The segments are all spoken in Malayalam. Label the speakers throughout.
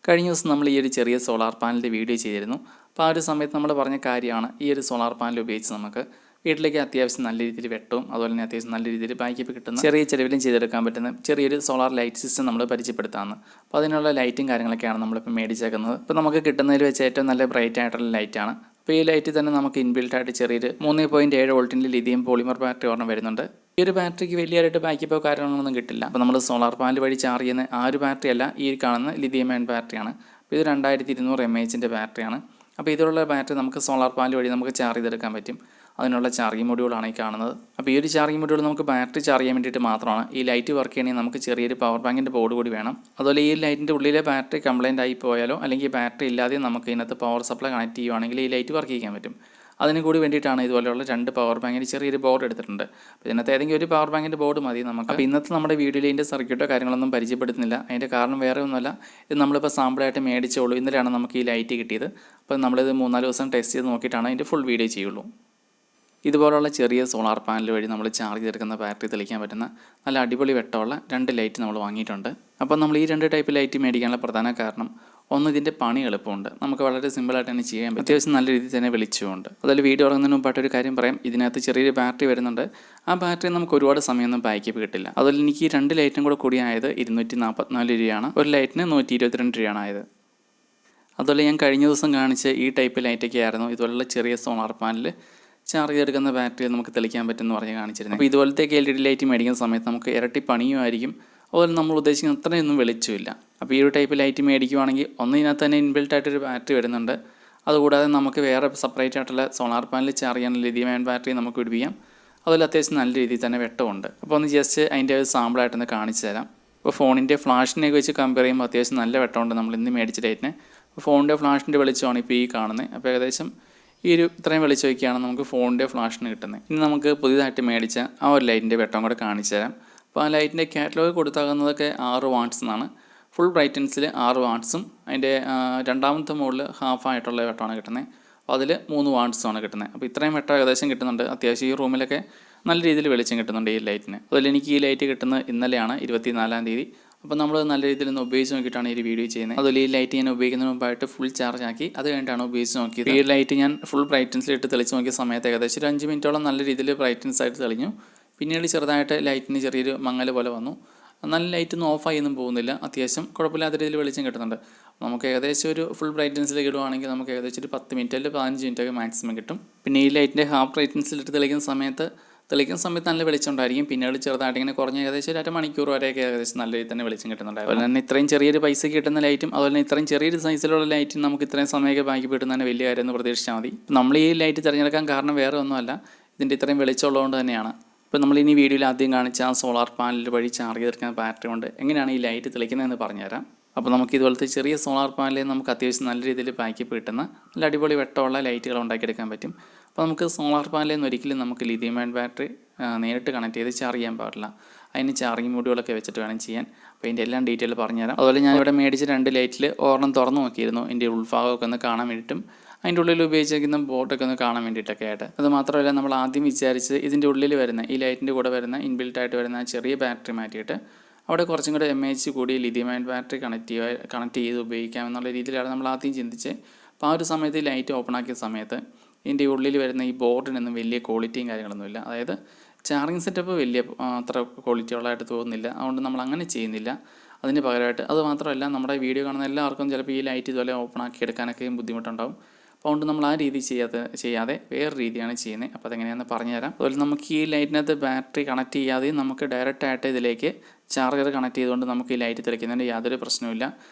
Speaker 1: കഴിഞ്ഞ ദിവസം നമ്മൾ ഈ ഒരു ചെറിയ സോളാർ പാനലിൻ്റെ വീഡിയോ ചെയ്തിരുന്നു. അപ്പോൾ ആ ഒരു സമയത്ത് നമ്മൾ പറഞ്ഞ കാര്യമാണ് ഈ ഒരു സോളാർ പാനൽ ഉപയോഗിച്ച് നമുക്ക് വീട്ടിലേക്ക് അത്യാവശ്യം നല്ല രീതിയിൽ വെട്ടവും അതുപോലെ തന്നെ അത്യാവശ്യം നല്ല രീതിയിൽ ബാക്കപ്പ് കിട്ടുന്ന ചെറിയ ചിലവിലും ചെയ്തെടുക്കാൻ പറ്റുന്ന ചെറിയൊരു സോളാർ ലൈറ്റ് സിസ്റ്റം നമ്മൾ പരിചയപ്പെടുത്താമെന്ന്. അപ്പോൾ അതിനുള്ള ലൈറ്റും കാര്യങ്ങളൊക്കെയാണ് നമ്മളിപ്പോൾ മേടിച്ചേക്കുന്നത്. ഇപ്പോൾ നമുക്ക് കിട്ടുന്നതിൽ വെച്ച് ഏറ്റവും നല്ല ബ്രൈറ്റ് ആയിട്ടുള്ള ലൈറ്റാണ്. അപ്പോൾ ഈ ലൈറ്റിൽ തന്നെ നമുക്ക് ഇൻബിൽട്ടായിട്ട് ചെറിയൊരു 3.7 വോൾട്ടിൻ്റെ ലിഥിയം പോളിമർ ബാറ്ററി ഒരെണ്ണം വരുന്നുണ്ട്. ഈ ഒരു ബാറ്ററിക്ക് വലിയതായിട്ട് ബാക്കപ്പോ കാര്യങ്ങളൊന്നും കിട്ടില്ല. അപ്പോൾ നമ്മൾ സോളാർ പാനൽ വഴി ചാർജ് ചെയ്യുന്ന ആ ഒരു ബാറ്ററി അല്ല, ഈ കാണുന്ന ലിഥിയം അയൺ ബാറ്ററിയാണ്. അപ്പോൾ ഇത് 2200 mAh ബാറ്ററിയാണ്. അപ്പോൾ ഇതിലുള്ള ബാറ്ററി നമുക്ക് സോളാർ പാനൽ വഴി നമുക്ക് ചാർജ് ചെയ്തെടുക്കാൻ പറ്റും. അതിനുള്ള ചാർജിങ് മൊഡ്യൂളാണ് ഈ കാണുന്നത്. അപ്പോൾ ഈ ഒരു ചാർജിങ് മൊഡ്യൂൾ നമുക്ക് ബാറ്ററി ചാർജ് ചെയ്യാൻ വേണ്ടിയിട്ട് മാത്രമാണ്. ഈ ലൈറ്റ് വർക്ക് ചെയ്യണമെങ്കിൽ നമുക്ക് ചെറിയൊരു പവർ ബാങ്കിൻ്റെ ബോർഡ് കൂടി വേണം. അതുപോലെ ഈ ലൈറ്റിൻ്റെ ഉള്ളിലെ ബാറ്ററി കംപ്ലൈൻറ്റ് ആയി പോയാലോ അല്ലെങ്കിൽ ബാറ്ററി ഇല്ലാതെ നമുക്ക് ഇതിനകത്ത് പവർ സപ്ലൈ കണക്ട് ചെയ്യുവാണെങ്കിൽ ഈ ലൈറ്റ് വർക്ക് ചെയ്യാൻ പറ്റും. അതിന് കൂടി വേണ്ടിയിട്ടാണ് ഇതുപോലെയുള്ള 2 പവർ ബാങ്കിന് ചെറിയൊരു ബോർഡ് എടുത്തിട്ടുണ്ട്. അപ്പോൾ ഇതിനകത്ത് ഏതെങ്കിലും ഒരു പവർ ബാങ്കിൻ്റെ ബോർഡ് മതി നമുക്ക്. അപ്പോൾ ഇന്നത്തെ നമ്മുടെ വീഡിയോയിൽ ഇതിൻ്റെ സർക്യൂട്ടോ കാര്യങ്ങളൊന്നും പരിചയപ്പെടുത്തുന്നില്ല. അതിൻ്റെ കാരണം വേറെ ഒന്നുമല്ല, ഇത് നമ്മളിപ്പോൾ സാമ്പിളായിട്ട് മേടിച്ചോളൂ. ഇന്നലെയാണ് നമുക്ക് ഈ ലൈറ്റ് കിട്ടിയത്. അപ്പോൾ നമ്മളിത് 3-4 ദിവസം ടെസ്റ്റ് ചെയ്ത് നോക്കിയിട്ടാണ് ഇതിൻ്റെ ഫുൾ വീഡിയോ ചെയ്യുള്ളൂ. ഇതുപോലുള്ള ചെറിയ സോളാർ പാനൽ വഴി നമ്മൾ ചാർജ് ചെയ്തെടുക്കുന്ന ബാറ്ററി തെളിക്കാൻ പറ്റുന്ന നല്ല അടിപൊളി വെട്ടമുള്ള 2 ലൈറ്റ് നമ്മൾ വാങ്ങിയിട്ടുണ്ട്. അപ്പോൾ നമ്മൾ ഈ 2 ടൈപ്പ് ലൈറ്റ് മേടിക്കാനുള്ള പ്രധാന കാരണം, ഒന്ന് ഇതിൻ്റെ പണി എളുപ്പമുണ്ട്, നമുക്ക് വളരെ സിമ്പിളായിട്ട് തന്നെ ചെയ്യാൻ പറ്റും, അത്യാവശ്യം നല്ല രീതിയിൽ തന്നെ വെളിച്ചമുണ്ട്. അതിൽ വീഡിയോ തുടങ്ങുന്നതിന് മുമ്പായിട്ടൊരു കാര്യം പറയാം, ഇതിനകത്ത് ചെറിയൊരു ബാറ്ററി വരുന്നുണ്ട്. ആ ബാറ്ററി നമുക്ക് ഒരുപാട് സമയമൊന്നും ബാക്കപ്പ് കിട്ടില്ല. അതുപോലെ എനിക്ക് ഈ 2 ലൈറ്റും കൂടെ കൂടിയായത് 244 രൂപയാണ്. ഒരു ലൈറ്റിന് 122 രൂപയാണ് ആയത്. അതുപോലെ ഞാൻ കഴിഞ്ഞ ദിവസം കാണിച്ച ഈ ടൈപ്പ് ലൈറ്റൊക്കെ ആയിരുന്നു ഇതുപോലുള്ള ചെറിയ സോളാർ പാനൽ ചാർജ് ചെയ്തെടുക്കുന്ന ബാറ്ററി നമുക്ക് തെളിക്കാൻ പറ്റുമെന്ന് പറഞ്ഞ് കാണിച്ചിരുന്നത്. അപ്പോൾ ഇതുപോലത്തെ LED ലൈറ്റ് മേടിക്കുന്ന സമയത്ത് നമുക്ക് ഇരട്ടി പണിയുമായിരിക്കും. അതുപോലെ നമ്മൾ ഉദ്ദേശിക്കുന്ന അത്രയൊന്നും വെളിച്ചമില്ല. അപ്പോൾ ഈ ഒരു ടൈപ്പ് ലൈറ്റ് മേടിക്കുവാണെങ്കിൽ ഇതിനകത്ത് തന്നെ ഇൻബിൽട്ടായിട്ടൊരു ബാറ്ററി വരുന്നുണ്ട്. അതുകൂടാതെ നമുക്ക് വേറെ സെപ്പറേറ്റ് ആയിട്ടുള്ള സോളാർ പാനൽ ചാർജ് ചെയ്യാനുള്ള ലിഥിയം അയൺ ബാറ്ററി നമുക്ക് പിടിപ്പിക്കാം. അതുപോലെ അത്യാവശ്യം നല്ല രീതിയിൽ തന്നെ വെട്ടമുണ്ട്. അപ്പോൾ ഒന്ന് ജസ്റ്റ് അതിൻ്റെ ഒരു സാമ്പിളായിട്ടൊന്ന് കാണിച്ചു തരാം. ഇപ്പോൾ ഫോണിൻ്റെ ഫ്ലാഷിനെയൊക്കെ വെച്ച് കമ്പയർ ചെയ്യുമ്പോൾ അത്യാവശ്യം നല്ല വെട്ടമുണ്ട് നമ്മൾ ഇന്ന് മേടിച്ച ലൈറ്റിന്. അപ്പോൾ ഫോണിൻ്റെ ഫ്ലാഷിൻ്റെ വെളിച്ചമാണ് ഇപ്പോൾ ഈ കാണുന്നത്. അപ്പോൾ ഏകദേശം ഈ ഒരു ഇത്രയും വെളിച്ചമൊക്കെയാണ് നമുക്ക് ഫോണിൻ്റെ ഫ്ലാഷിന് കിട്ടുന്നത്. ഇനി നമുക്ക് പുതിയതായിട്ട് മേടിച്ച ആ ഒരു ലൈറ്റിൻ്റെ വെട്ടം കൂടെ കാണിച്ചു തരാം. അപ്പോൾ ആ ലൈറ്റിൻ്റെ കാറ്റലോഗ് കൊടുത്താകുന്നതൊക്കെ 6 വാട്ട്സ് എന്നാണ്. ഫുൾ ബ്രൈറ്റൻസിൽ 6 വാട്ട്സും അതിൻ്റെ രണ്ടാമത്തെ മുകളിൽ ഹാഫായിട്ടുള്ള വെട്ടമാണ് കിട്ടുന്നത്. അപ്പോൾ അതിൽ 3 വാട്ട്സുമാണ് കിട്ടുന്നത്. അപ്പോൾ ഇത്രയും വെട്ടം ഏകദേശം കിട്ടുന്നുണ്ട്. അത്യാവശ്യം ഈ റൂമിലൊക്കെ നല്ല രീതിയിൽ വെളിച്ചം കിട്ടുന്നുണ്ട് ഈ ലൈറ്റിന്. അതുപോലെ എനിക്ക് ഈ ലൈറ്റ് കിട്ടുന്നത് ഇന്നലെയാണ്, 24-ാം തീയതി. അപ്പോൾ നമ്മൾ നല്ല രീതിയിൽ ഒന്ന് ഉപയോഗിച്ച് നോക്കിയിട്ടാണ് ഈ വീഡിയോ ചെയ്യുന്നത്. അതുപോലെ ഈ ലൈറ്റ് ഞാൻ ഉപയോഗിക്കുന്നതിന് മുമ്പായിട്ട് ഫുൾ ചാർജ് ആക്കി അത് കഴിഞ്ഞിട്ടാണ് ഉപയോഗിച്ച് നോക്കിയത്. ഈ ലൈറ്റ് ഞാൻ ഫുൾ ബ്രൈറ്റൻസിലിട്ട് തെളിച്ച് നോക്കിയ സമയത്ത് ഏകദേശം ഒരു 5 മിനിറ്റോളം നല്ല രീതിയിൽ ബ്രൈറ്റൻസ് ആയിട്ട് തെളിഞ്ഞു. പിന്നീട് ചെറുതായിട്ട് ലൈറ്റിന് ചെറിയൊരു മങ്ങൽ പോലെ വന്നു. നല്ല ലൈറ്റൊന്നും ഓഫായൊന്നും പോകുന്നില്ല, അത്യാവശ്യം കുഴപ്പമില്ലാത്ത രീതിയിൽ വെളിച്ചം കിട്ടുന്നുണ്ട്. നമുക്ക് ഏകദേശം ഒരു ഫുൾ ബ്രൈറ്റൻസിലേക്ക് ഇടുവാണെങ്കിൽ നമുക്ക് ഏകദേശം ഒരു 10 മിനിറ്റ് അല്ലെങ്കിൽ 15 മിനിറ്റൊക്കെ മാക്സിമം കിട്ടും. പിന്നെ ഈ ലൈറ്റിൻ്റെ ഹാഫ് ബ്രൈറ്റൻസിലിട്ട് തെളിക്കുന്ന സമയത്ത് നല്ല വെളിച്ചം ഉണ്ടായിരിക്കും. പിന്നീട് ചെറുതായിട്ട് ഇങ്ങനെ കുറഞ്ഞ ഏകദേശം ഒരു 1/2 മണിക്കൂർ വരെയൊക്കെ ഏകദേശം നല്ല രീതിയിൽ തന്നെ വെളിച്ചം കിട്ടുന്നുണ്ടായിരുന്നു. അതുപോലെ തന്നെ ഇത്രയും ചെറിയൊരു പൈസ കിട്ടുന്ന ലൈറ്റും അതുപോലെ തന്നെ ഇത്രയും ചെറിയൊരു സൈസിലുള്ള ലൈറ്റും നമുക്ക് ഇത്രയും സമയമൊക്കെ ബാക്കി കിട്ടുന്നതിന് വലിയ കാര്യം എന്ന് പ്രതീക്ഷിച്ചാൽ മതി. നമ്മൾ ഈ ലൈറ്റ് തിരഞ്ഞെടുക്കാൻ കാരണം വേറെ ഒന്നുമല്ല, ഇതിൻ്റെ ഇത്രയും വെളിച്ചമുള്ളതുകൊണ്ട് തന്നെയാണ്. ഇപ്പോൾ നമ്മൾ ഇനി വീഡിയോയിൽ ആദ്യം കാണിച്ച ആ സോളാർ പാനൽ വഴി ചാർജ് ചെയ്തെടുക്കുന്ന ബാറ്ററി കൊണ്ട് എങ്ങനെയാണ് ഈ ലൈറ്റ് തെളിക്കുന്നതെന്ന് പറഞ്ഞുതരാം. അപ്പോൾ നമുക്ക് ഇതുപോലത്തെ ചെറിയ സോളാർ പാനലിൽ നമുക്ക് അത്യാവശ്യം നല്ല രീതിയിൽ ബാക്കപ്പ് കിട്ടുന്ന നല്ല അടിപൊളി വെട്ടമുള്ള ലൈറ്റുകൾ ഉണ്ടാക്കിയെടുക്കാൻ പറ്റും. അപ്പോൾ നമുക്ക് സോളാർ പാനലിൽ നിന്ന് ഒരിക്കലും നമുക്ക് ലിഥിയം അയൺ ബാറ്ററി നേരിട്ട് കണക്ട് ചെയ്ത് ചാർജ് ചെയ്യാൻ പാടില്ല. അതിന് ചാർജിങ് മൊഡ്യൂളൊക്കെ വെച്ചിട്ട് വേണം ചെയ്യാൻ. അപ്പോൾ ഇതിൻ്റെ എല്ലാം ഡീറ്റെയിൽ പറഞ്ഞുതരാം. അതുപോലെ ഞാൻ ഇവിടെ മേടിച്ച 2 ലൈറ്റിൽ ഒരെണ്ണം തുറന്നു നോക്കിയിരുന്നു, ഇതിൻ്റെ ഉൾഭാഗമൊക്കെ ഒന്ന് കാണാൻ വേണ്ടിയിട്ടും അതിൻ്റെ ഉള്ളിൽ ഉപയോഗിച്ചിരിക്കുന്ന ബോർഡൊക്കെ ഒന്ന് കാണാൻ വേണ്ടിയിട്ടൊക്കെ ആയിട്ട്. അത് മാത്രമല്ല, നമ്മൾ ആദ്യം വിചാരിച്ചത് ഇതിൻ്റെ ഉള്ളിൽ വരുന്ന ഈ ലൈറ്റിൻ്റെ കൂടെ വരുന്ന ഇൻബിൽട്ടായിട്ട് വരുന്ന ചെറിയ ബാറ്ററി മാറ്റിയിട്ട് അവിടെ കുറച്ചും കൂടെ mAh കൂടി ലിഥിയം അയൺ ബാറ്ററി കണക്ട് ചെയ്ത് ഉപയോഗിക്കാം എന്നുള്ള രീതിയിലാണ് നമ്മൾ ആദ്യം ചിന്തിച്ച്. അപ്പോൾ ആ ഒരു സമയത്ത് ലൈറ്റ് ഓപ്പൺ ആക്കിയ സമയത്ത് ഇതിൻ്റെ ഉള്ളിൽ വരുന്ന ഈ ബോർഡിനൊന്നും വലിയ ക്വാളിറ്റിയും കാര്യങ്ങളൊന്നുമില്ല. അതായത് ചാർജിങ് സെറ്റപ്പ് വലിയ അത്ര ക്വാളിറ്റി ഉള്ളതായിട്ട് തോന്നുന്നില്ല. അതുകൊണ്ട് നമ്മൾ അങ്ങനെ ചെയ്യുന്നില്ല. അതിന് പകരമായിട്ട് അത് മാത്രമല്ല, നമ്മുടെ വീഡിയോ കാണുന്ന എല്ലാവർക്കും ചിലപ്പോൾ ഈ ലൈറ്റ് ഇതുപോലെ ഓപ്പൺ ആക്കി എടുക്കാനൊക്കെ ബുദ്ധിമുട്ടുണ്ടാകും. അപ്പോൾ അതുകൊണ്ട് നമ്മൾ ആ രീതി ചെയ്യാതെ വേറെ രീതിയാണ് ചെയ്യുന്നത്. അപ്പോൾ അതെങ്ങനെയാണെന്ന് പറഞ്ഞുതരാം. അതുപോലെ നമുക്ക് ഈ ലൈറ്റിനകത്ത് ബാറ്ററി കണക്ട് ചെയ്യാതെയും നമുക്ക് ഡയറക്റ്റായിട്ട് ഇതിലേക്ക് ചാർജർ കണക്ട് ചെയ്തുകൊണ്ട് നമുക്ക് ഈ ലൈറ്റ് തെളിക്കുന്നതിന് യാതൊരു പ്രശ്നവുമില്ല.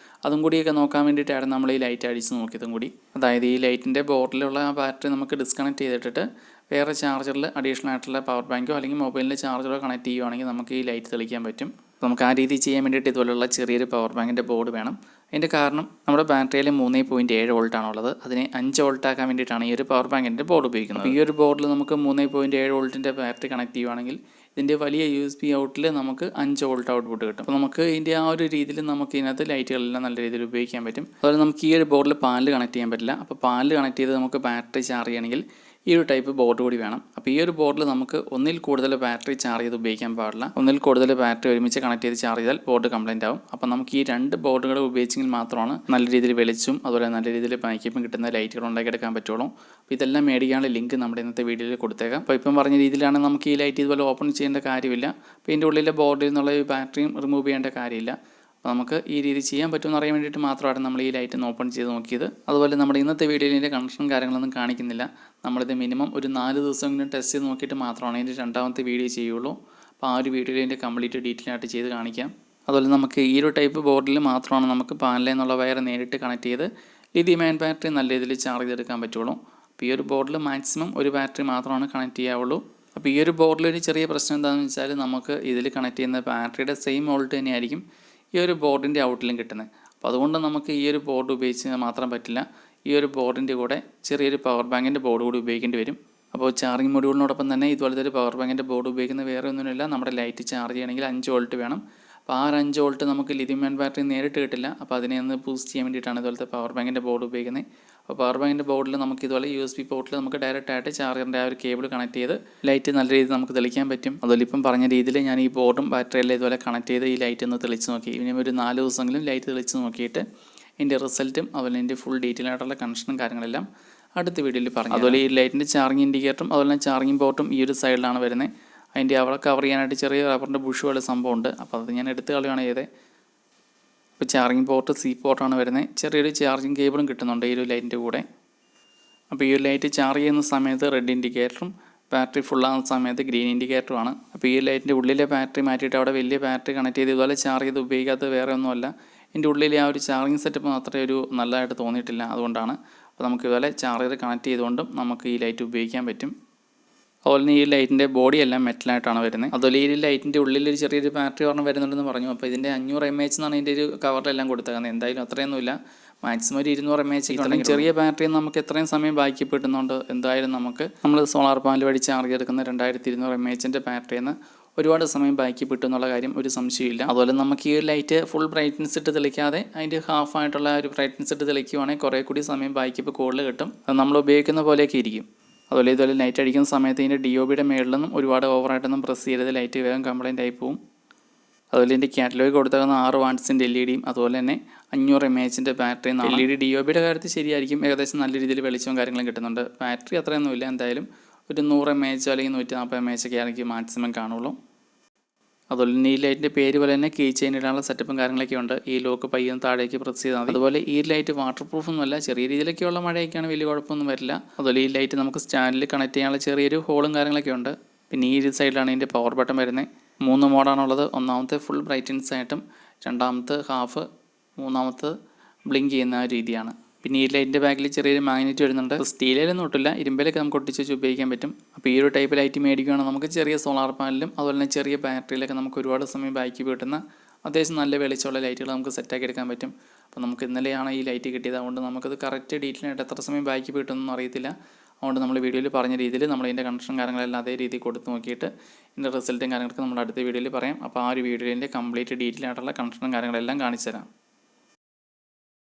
Speaker 1: അതും കൂടിയൊക്കെ നോക്കാൻ വേണ്ടിയിട്ടാണ് നമ്മൾ ഈ ലൈറ്റ് അടിച്ച് നോക്കിയതും കൂടി. അതായത് ഈ ലൈറ്റിൻ്റെ ബോർഡിലുള്ള ആ ബാറ്ററി നമുക്ക് ഡിസ്കണക്ട് ചെയ്തിട്ട് വേറെ ചാർജറിൽ അഡീഷണൽ ആയിട്ടുള്ള പവർ ബാങ്കോ അല്ലെങ്കിൽ മൊബൈലിൻ്റെ ചാർജറോ കണക്ട് ചെയ്യുവാണെങ്കിൽ നമുക്ക് ഈ ലൈറ്റ് തെളിക്കാൻ പറ്റും. നമുക്ക് ആ രീതി ചെയ്യാൻ വേണ്ടിയിട്ട് ഇതുപോലുള്ള ചെറിയൊരു പവർ ബാങ്കിൻ്റെ ബോർഡ് വേണം. അതിൻ്റെ കാരണം നമ്മുടെ ബാറ്ററിയിൽ 3.7 വോൾട്ടാണുള്ളത്. അതിനെ 5 വോൾട്ട് ആക്കാൻ വേണ്ടിയിട്ടാണ് ഈ ഒരു പവർ ബാങ്കിൻ്റെ ബോർഡ് ഉപയോഗിക്കുന്നത്. ഈ ഒരു ബോർഡിൽ നമുക്ക് 3.7 വോൾട്ടിൻ്റെ ബാറ്ററി കണക്ട് ചെയ്യുവാണെങ്കിൽ ഇതിൻ്റെ വലിയ USB ഔട്ടിൽ നമുക്ക് 5 വോൾട്ട് ഔട്ട്പുട്ട് കിട്ടും. അപ്പോൾ നമുക്ക് ഇതിൻ്റെ ആ ഒരു രീതിയിൽ നമുക്ക് ഇതിനകത്ത് ലൈറ്റുകളെല്ലാം നല്ല രീതിയിൽ ഉപയോഗിക്കാൻ പറ്റും. അതുപോലെ നമുക്ക് ഈ ഒരു ബോർഡിൽ പാനൽ കണക്ട് ചെയ്യാൻ പറ്റില്ല. അപ്പോൾ പാനൽ കണക്ട് ചെയ്ത് നമുക്ക് ബാറ്ററി ചാർജ് ചെയ്യണമെങ്കിൽ ഈ ഒരു ടൈപ്പ് ബോർഡ് കൂടി വേണം. അപ്പോൾ ഈ ഒരു ബോർഡിൽ നമുക്ക് ഒന്നിൽ കൂടുതൽ ബാറ്ററി ചാർജ് ചെയ്ത് ഉപയോഗിക്കാൻ പാടില്ല. ഒന്നിൽ കൂടുതൽ ബാറ്ററി ഒരുമിച്ച് കണക്ട് ചെയ്ത് ചാർജ് ചെയ്താൽ ബോർഡ് കംപ്ലൈൻറ്റ് ആവും. അപ്പോൾ നമുക്ക് ഈ 2 ബോർഡുകൾ ഉപയോഗിച്ചെങ്കിൽ മാത്രമാണ് നല്ല രീതിയിൽ വെളിച്ചും അതുപോലെ നല്ല രീതിയിൽ ബാക്കപ്പും കിട്ടുന്ന ലൈറ്റുകൾ ഉണ്ടാക്കിയെടുക്കാൻ പറ്റുള്ളൂ. അപ്പോൾ ഇതെല്ലാം മേടിക്കാനുള്ള ലിങ്ക് നമ്മുടെ ഇന്നത്തെ വീഡിയോയിൽ കൊടുത്തേക്കാം. അപ്പോൾ ഇപ്പം പറഞ്ഞ രീതിയിലാണ് നമുക്ക് ഈ ലൈറ്റ് ഇതുപോലെ ഓപ്പൺ ചെയ്യേണ്ട കാര്യമില്ല. അപ്പോൾ ഇതിൻ്റെ ഉള്ളിലെ ബോർഡിൽ നിന്നുള്ള ബാറ്ററിയും റിമൂവ് ചെയ്യേണ്ട കാര്യമില്ല. അപ്പോൾ നമുക്ക് ഈ രീതി ചെയ്യാൻ പറ്റുമെന്ന് അറിയാൻ വേണ്ടിയിട്ട് മാത്രമാണ് നമ്മൾ ഈ ലൈറ്റ് ഒന്ന് ഓപ്പൺ ചെയ്ത് നോക്കിയത്. അതുപോലെ നമ്മുടെ ഇന്നത്തെ വീഡിയോയിൽ ഇതിൻ്റെ കണക്ഷനും കാര്യങ്ങളൊന്നും കാണിക്കുന്നില്ല. നമ്മളിത് മിനിമം ഒരു 4 ദിവസമെങ്കിലും ടെസ്റ്റ് ചെയ്ത് നോക്കിയിട്ട് മാത്രമാണ് ഇതിൻ്റെ രണ്ടാമത്തെ വീഡിയോ ചെയ്യുള്ളൂ. അപ്പോൾ ആ ഒരു വീഡിയോയിൽ ഇതിൻ്റെ കംപ്ലീറ്റ് ഡീറ്റെയിൽ ആയിട്ട് ചെയ്ത് കാണിക്കാം. അതുപോലെ നമുക്ക് ഈ ഒരു ടൈപ്പ് ബോർഡിൽ മാത്രമാണ് നമുക്ക് പാനലിൽ നിന്നുള്ള വയർ നേരിട്ട് കണക്ട് ചെയ്ത് ലിഥിയം അയൺ ബാറ്ററി നല്ല രീതിയിൽ ചാർജ് ചെയ്തെടുക്കാൻ പറ്റുള്ളൂ. അപ്പോൾ ഈ ഒരു ബോർഡിൽ മാക്സിമം ഒരു ബാറ്ററി മാത്രമാണ് കണക്ട് ചെയ്യാവുള്ളൂ. അപ്പോൾ ഈ ഒരു ബോർഡിലൊരു ചെറിയ പ്രശ്നം എന്താണെന്ന് വെച്ചാൽ നമുക്ക് ഇതിൽ കണക്ട് ചെയ്യുന്ന ബാറ്ററിയുടെ സെയിം വോൾട്ട് തന്നെയായിരിക്കും ഈ ഒരു ബോർഡിൻ്റെ ഔട്ടിലും കിട്ടുന്നത്. അപ്പോൾ അതുകൊണ്ട് നമുക്ക് ഈ ഒരു ബോർഡ് ഉപയോഗിച്ച് മാത്രം പറ്റില്ല. ഈ ഒരു ബോർഡിൻ്റെ കൂടെ ചെറിയൊരു പവർ ബാങ്കിൻ്റെ ബോർഡ് കൂടി ഉപയോഗിക്കേണ്ടി വരും. അപ്പോൾ ചാർജിങ് മൊഡ്യൂളിനോടൊപ്പം തന്നെ ഇതുപോലത്തെ ഒരു പവർ ബാങ്കിൻ്റെ ബോർഡ് ഉപയോഗിക്കുന്ന വേറെ ഒന്നുമില്ല. നമ്മുടെ ലൈറ്റ് ചാർജ് ചെയ്യണമെങ്കിൽ 5 വോൾട്ട് വേണം. അപ്പോൾ ആ 5 വോൾട്ട് നമുക്ക് ലിഥിയം അയൺ ബാറ്ററി നേരിട്ട് കിട്ടില്ല. അപ്പോൾ അതിനെ ഒന്ന് ബൂസ്റ്റ് ചെയ്യാൻ വേണ്ടിയിട്ടാണ് ഇതുപോലത്തെ പവർ ബാങ്കിൻ്റെ ബോർഡ് ഉപയോഗിക്കുന്നത്. അപ്പോൾ പവർ ബാങ്കിൻ്റെ ബോർഡിൽ നമുക്ക് ഇതുപോലെ USB പോർട്ടിൽ നമുക്ക് ഡയറക്റ്റ് ആയിട്ട് ചാർജറിൻ്റെ ആ ഒരു കേബിൾ കണക്ട് ചെയ്ത് ലൈറ്റ് നല്ല രീതിയിൽ നമുക്ക് തെളിക്കാൻ പറ്റും. അതുപോലെ ഇപ്പം പറഞ്ഞ രീതിയിൽ ഞാൻ ഈ ബോർഡും ബാറ്ററിയെല്ലാം ഇതുപോലെ കണക്ട് ചെയ്ത് ഈ ലൈറ്റ് ഒന്ന് തെളിച്ച് നോക്കി. ഇനി ഒരു 4 ദിവസമെങ്കിലും ലൈറ്റ് തെളിച്ച് നോക്കിയിട്ട് ഇതിൻ്റെ റിസൾട്ടും അതുപോലെ ഇതിൻ്റെ ഫുൾ ഡീറ്റെയിൽ ആയിട്ടുള്ള കണക്ഷനും കാര്യങ്ങളെല്ലാം അടുത്ത വീഡിയോയിൽ പറഞ്ഞു. അതുപോലെ ഈ ലൈറ്റിൻ്റെ ചാർജിങ് ഇൻഡിക്കേറ്ററും അതുപോലെ തന്നെ ചാർജിങ് പോർട്ടും ഈ ഒരു സൈഡിലാണ് വരുന്നത്. അതിൻ്റെ അവിടെ കവർ ചെയ്യാനായിട്ട് ചെറിയ റബ്ബറിൻ്റെ ബുഷ് പോലെ സംഭവമുണ്ട്. അപ്പോൾ അത് ഞാൻ എടുത്ത് കളയുകയാണ് ചെയ്തത്. ഇപ്പോൾ ചാർജിങ് പോർട്ട് C പോർട്ടാണ് വരുന്നത്. ചെറിയൊരു ചാർജിങ് കേബിളും കിട്ടുന്നുണ്ട് ഈ ഒരു ലൈറ്റിൻ്റെ കൂടെ. അപ്പോൾ ഈ ഒരു ലൈറ്റ് ചാർജ് ചെയ്യുന്ന സമയത്ത് റെഡ് ഇൻഡിക്കേറ്ററും ബാറ്ററി ഫുള്ളാകുന്ന സമയത്ത് ഗ്രീൻ ഇൻഡിക്കേറ്ററുമാണ്. അപ്പോൾ ഈ ലൈറ്റിൻ്റെ ഉള്ളിലെ ബാറ്ററി മാറ്റിയിട്ട് അവിടെ വലിയ ബാറ്ററി കണക്ട് ചെയ്ത് ഇതുപോലെ ചാർജ് ചെയ്ത് ഉപയോഗിക്കാത്തത് വേറെ ഒന്നുമല്ല. ഇതിൻ്റെ ഉള്ളിലെ ആ ഒരു ചാർജിങ് സെറ്റപ്പ് മാത്രമേ ഒരു നല്ലതായിട്ട് തോന്നിയിട്ടില്ല. അതുകൊണ്ടാണ്. അപ്പോൾ നമുക്ക് ഇതുപോലെ ചാർജർ കണക്ട് ചെയ്തുകൊണ്ടും നമുക്ക് ഈ ലൈറ്റ് ഉപയോഗിക്കാൻ പറ്റും. അതുപോലെ തന്നെ ഈ ലൈറ്റിൻ്റെ ബോഡി എല്ലാം മെറ്റലായിട്ടാണ് വരുന്നത്. അതുപോലെ ഈ ലൈറ്റിൻ്റെ ഉള്ളിലൊരു ചെറിയൊരു ബാറ്ററി ഒരെണ്ണം വരുന്നുണ്ടെന്ന് പറഞ്ഞു. അപ്പോൾ ഇതിൻ്റെ 500 mAh എന്നാണ് ഇതിൻ്റെ ഒരു കവറിലെല്ലാം കൊടുത്തേക്കുന്നത്. എന്തായാലും അത്രയൊന്നുമില്ല, മാക്സിമം ഒരു 200 mAh ഉണ്ടെങ്കിൽ ചെറിയ ബാറ്ററി നമുക്ക് എത്രയും സമയം ബാക്കപ്പ് കിട്ടുന്നുണ്ട്. എന്തായാലും നമ്മൾ സോളാർ പാനൽ വഴി ചാർജ് എടുക്കുന്ന 2200 mAh ബാറ്ററിയിൽ നിന്ന് ഒരുപാട് സമയം ബാക്കപ്പ് കിട്ടും എന്നുള്ള കാര്യം ഒരു സംശയമില്ല. അതുപോലെ നമുക്ക് ഈ ഒരു ലൈറ്റ് ഫുൾ ബ്രൈറ്റ്നസ് ഇട്ട് തെളിക്കാതെ അതിൻ്റെ ഹാഫ് ആയിട്ടുള്ള ഒരു ബ്രൈറ്റ്നസ് ഇട്ട് തെളിക്കുവാണെങ്കിൽ കുറേ കൂടി സമയം ബാക്കപ്പ് കൂടുതൽ കിട്ടും. അത് നമ്മൾ ഉപയോഗിക്കുന്ന പോലെയൊക്കെ ഇരിക്കും. അതുപോലെ ഇതുപോലെ ലൈറ്റ് അടിക്കുന്ന സമയത്ത് ഇതിൻ്റെ DOBയുടെ മേളിലൊന്നും ഒരുപാട് ഓവറായിട്ടൊന്നും പ്രസ് ചെയ്തത് ലൈറ്റ് വേഗം കംപ്ലൈൻറ്റ് ആയി പോകും. അതുപോലെ ഇതിൻ്റെ കാറ്റലോഗ് കൊടുത്തേക്കുന്ന 6 വാട്ട്സിൻ്റെ LED-യും അതുപോലെ തന്നെ 500 mAh ബാറ്ററി. LED DOBയുടെ കാര്യത്തിൽ ശരിയായിരിക്കും, ഏകദേശം നല്ല രീതിയിൽ വെളിച്ചവും കാര്യങ്ങളും കിട്ടുന്നുണ്ട്. ബാറ്ററി അത്രയൊന്നുമില്ല, എന്തായാലും ഒരു 100 mAh അല്ലെങ്കിൽ 140 mAh ഒക്കെ ആണെങ്കിൽ മാക്സിമം കാണുള്ളൂ. അതുപോലെ തന്നെ ഈ ലൈറ്റിൻ്റെ പേര് പോലെ തന്നെ കീ ചെയിൻ ഇടാനുള്ള സെറ്റപ്പും കാര്യങ്ങളൊക്കെ ഉണ്ട്. ഈ ലോക്ക് പയ്യൊന്ന് താഴേക്ക് പ്രസ് ചെയ്താൽ മതി. അതുപോലെ ഈ ലൈറ്റ് വാട്ടർ പ്രൂഫൊന്നുമല്ല, ചെറിയ രീതിയിലൊക്കെയുള്ള മഴയൊക്കെയാണ്, വലിയ കുഴപ്പമൊന്നും വരില്ല. അതുപോലെ ഈ ലൈറ്റ് നമുക്ക് സ്റ്റാൻഡിൽ കണക്ട് ചെയ്യാനുള്ള ചെറിയൊരു ഹോളും കാര്യങ്ങളൊക്കെ ഉണ്ട്. പിന്നെ ഈ ഒരു സൈഡിലാണ് ഇതിൻ്റെ പവർ ബട്ടൺ വരുന്നത്. 3 മോഡാണുള്ളത്. ഒന്നാമത്തെ ഫുൾ ബ്രൈറ്റ്നസ് ആയിട്ടും, രണ്ടാമത്തെ ഹാഫ്, മൂന്നാമത്തെ ബ്ലിങ്ക് ചെയ്യുന്ന രീതിയാണ്. പിന്നെ ഈ ലൈറ്റിൻ്റെ ബാക്കിൽ ചെറിയൊരു മാഗ്നറ്റ് വരുന്നുണ്ട്. സ്റ്റീലിലൊന്നും ഒട്ടില്ല, ഇരുമ്പിലൊക്കെ നമുക്ക് ഒട്ടിച്ച് വെച്ച് ഉപയോഗിക്കാൻ പറ്റും. അപ്പോൾ ഈ ഒരു ടൈപ്പ് ലൈറ്റ് മേടിക്കുകയാണെങ്കിൽ നമുക്ക് ചെറിയ സോളാർ പാനലും അതുപോലെ തന്നെ ചെറിയ ബാറ്ററിയിലൊക്കെ നമുക്ക് ഒരുപാട് സമയം ബാക്കപ്പ് കിട്ടുന്ന അത്യാവശ്യം നല്ല വെളിച്ചമുള്ള ലൈറ്റുകൾ നമുക്ക് സെറ്റാക്കി എടുക്കാൻ പറ്റും. അപ്പോൾ നമുക്ക് ഇന്നലെയാണ് ഈ ലൈറ്റ് കിട്ടിയത്. അതുകൊണ്ട് നമുക്കത് കറക്റ്റ് ഡീറ്റെയിൽ ആയിട്ട് എത്ര സമയം ബാക്കപ്പ് കിട്ടുമെന്നൊന്നും അറിയത്തില്ല. അതുകൊണ്ട് നമ്മൾ വീഡിയോയിൽ പറഞ്ഞ രീതിയിൽ നമ്മൾ ഇതിൻ്റെ കണക്ഷൻ കാര്യങ്ങളെല്ലാം അതേ രീതിയിൽ കൊടുത്ത് നോക്കിയിട്ട് ഇതിൻ്റെ റിസൾട്ടും കാര്യങ്ങളൊക്കെ നമ്മൾ അടുത്ത വീഡിയോയിൽ പറയാം. അപ്പോൾ ആ ഒരു വീഡിയോയിൻ്റെ കംപ്ലീറ്റ് ഡീറ്റെയിൽ ആയിട്ടുള്ള കണക്ഷനും കാര്യങ്ങളെല്ലാം കാണിച്ചു തരാം.